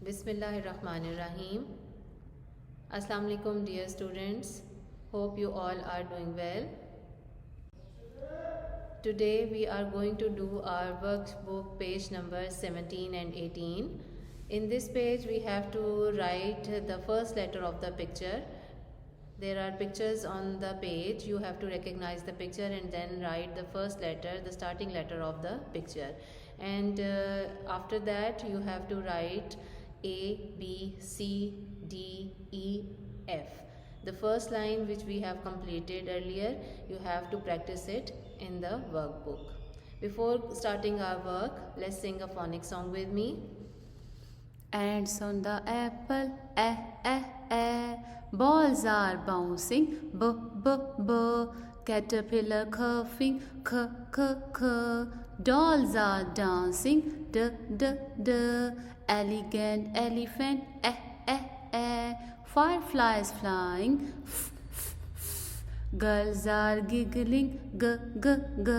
Bismillahirrahmanirrahim. Assalamu alaikum dear students. Hope you all are doing well. Today we are going to do our workbook page number 17 and 18. In this page we have to write the first letter of the picture. There are pictures on the page. You have to recognize the picture and then write the first letter, the starting letter of the picture. And after that you have to write A, B, C, D, E, F. The first line which we have completed earlier, you have to practice it in the workbook. Before starting our work, let's sing a phonics song with me. Ants on the apple, eh, eh, eh. Balls are bouncing, b, b, b. Caterpillar coughing, k, k, k. Dolls are dancing, d, d, d. Elegant elephant, eh, eh, eh. Fireflies flying, f, f, f. Girls are giggling, g, g, g.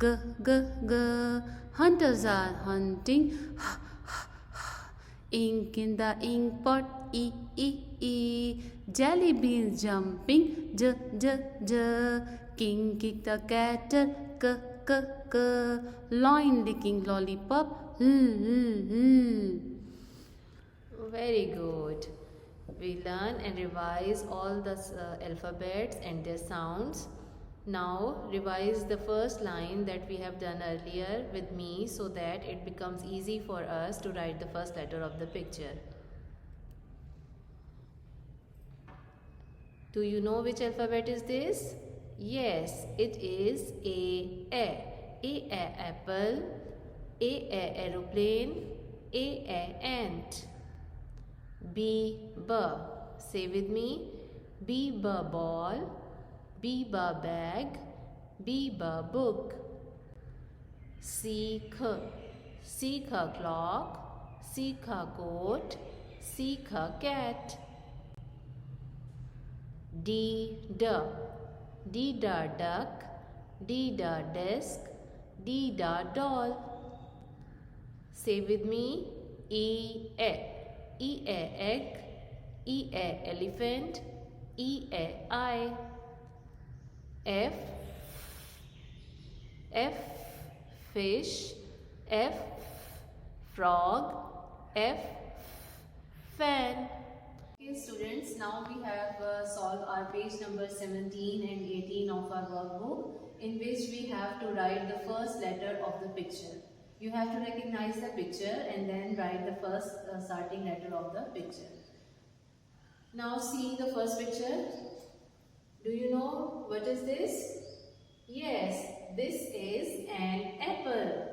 G, g, g. Hunters are hunting, h, ink in the ink pot, e, e, e. Jelly beans jumping, j, j, j. King kick the kettle, k, k, k. Lion licking lollipop, l, l, l. Very good. We learn and revise all the alphabets and their sounds. Now revise the first line that we have done earlier with me so that it becomes easy for us to write the first letter of the picture. Do you know which alphabet is this? Yes, it is A. A apple, A aeroplane, A ant. B. Say with me. B ball, B bag, B book. C clock, C coat, C cat. D duck, D desk, D doll. Say with me. E egg, E elephant, E eye. F fish, F frog, F fan. Okay students, now we have solved our page number 17 and 18 of our workbook, in which we have to write the first letter of the picture. You have to recognize the picture and then write the first starting letter of the picture. Now see the first picture. Do you know what is this? Yes, this is an apple.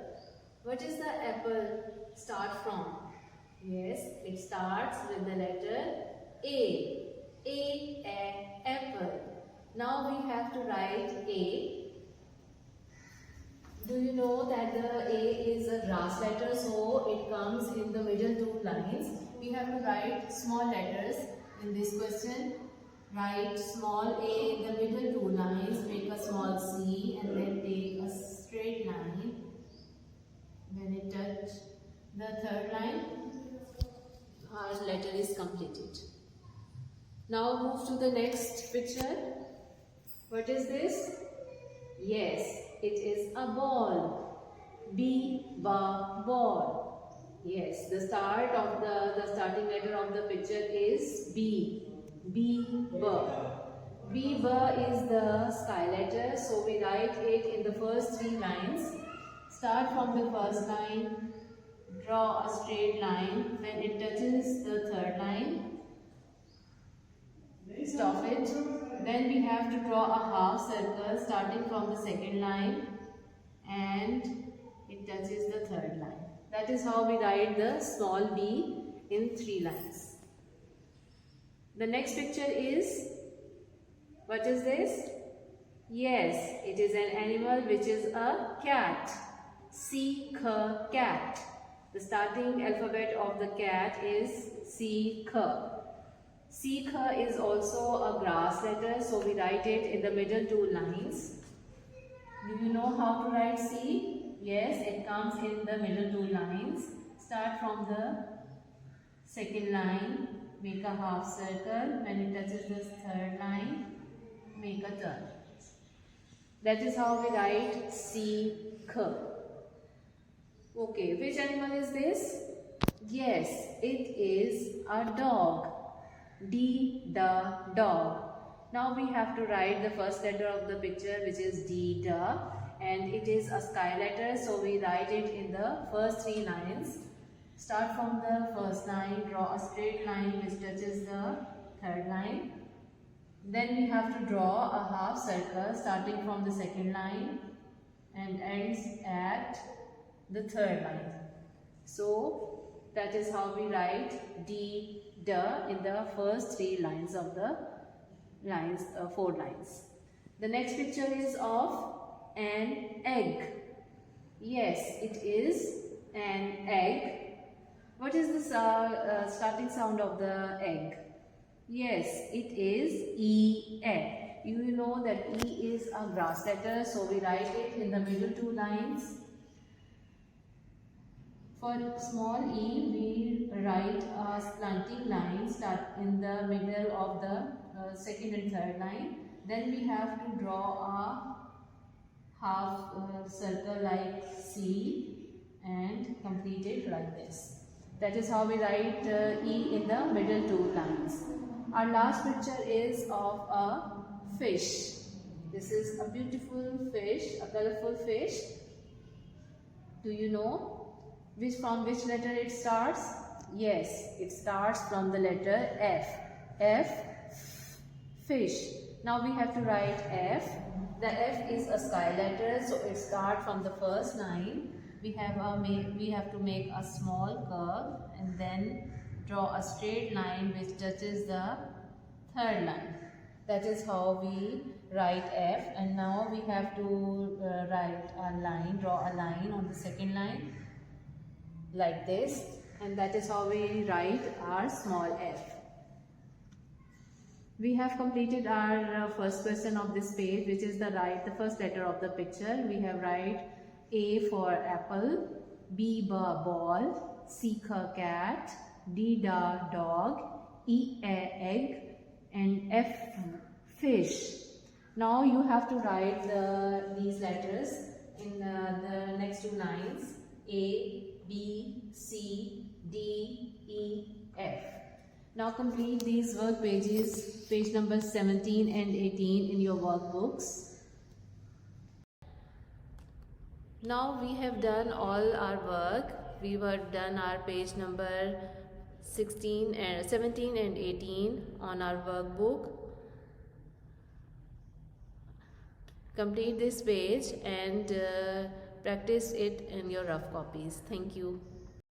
What is the apple start from? Yes, it starts with the letter A. Apple. Now we have to write A. Do you know that the A is a grass letter, so it comes in the middle two lines. We have to write small letters in this question. Write small A in the middle two lines, make a small C and then take a straight line. When it touches the third line, our letter is completed. Now move to the next picture. What is this? Yes, it is a ball. B ball. Yes, the starting letter of the picture is B. B is the sky letter, so we write it in the first three lines. Start from the first line, draw a straight line. When it touches the third line, stop it. Then we have to draw a half circle starting from the second line and it touches the third line. That is how we write the small b in 3 lines. The next picture is, what is this? Yes, it is an animal which is a cat. C cat. The starting alphabet of the cat is C C is also a grass letter, so we write it in the middle two lines. Do you know how to write C? Yes, it comes in the middle two lines. Start from the second line, make a half circle. When it touches the third line, make a turn. That is how we write seek. Okay, which animal is this? Yes, it is a dog. D, the dog. Now we have to write the first letter of the picture, which is D, the, and it is a sky letter, so we write it in the first 3 lines. Start from the first line, draw a straight line which touches the third line. Then we have to draw a half circle starting from the second line and ends at the third line. So that is how we write D, the in the first 3 lines of the 4 lines. The next picture is of an egg. Yes, it is an egg. What is the starting sound of the egg? Yes, it is E, egg. You know that E is a grass letter, so we write it in the middle 2 lines. For small e, we write a slanting line start in the middle of the second and third line. Then we have to draw a half circle like C and complete it like this. That is how we write E in the middle 2 lines. Our last picture is of a fish. This is a beautiful fish, a colorful fish. Do you know from which letter it starts? Yes, it starts from the letter F. F, fish. Now we have to write F. The F is a sky letter, so it starts from the first line. We have to make a small curve and then draw a straight line which touches the third line. That is how we write F. And now we have to write a line, draw a line on the second line like this, and that is how we write our small f. We have completed our first question of this page, which is the first letter of the picture. We have write A for apple, B ball, C cat, D dog, E egg, and F fish. Now you have to write these letters in the next 2 lines, A, B, C, D, E, F. Now complete these work pages, page number 17 and 18 in your workbooks. Now we have done all our work. We have done our page number 17 and 18 on our workbook. Complete this page and practice it in your rough copies. Thank you.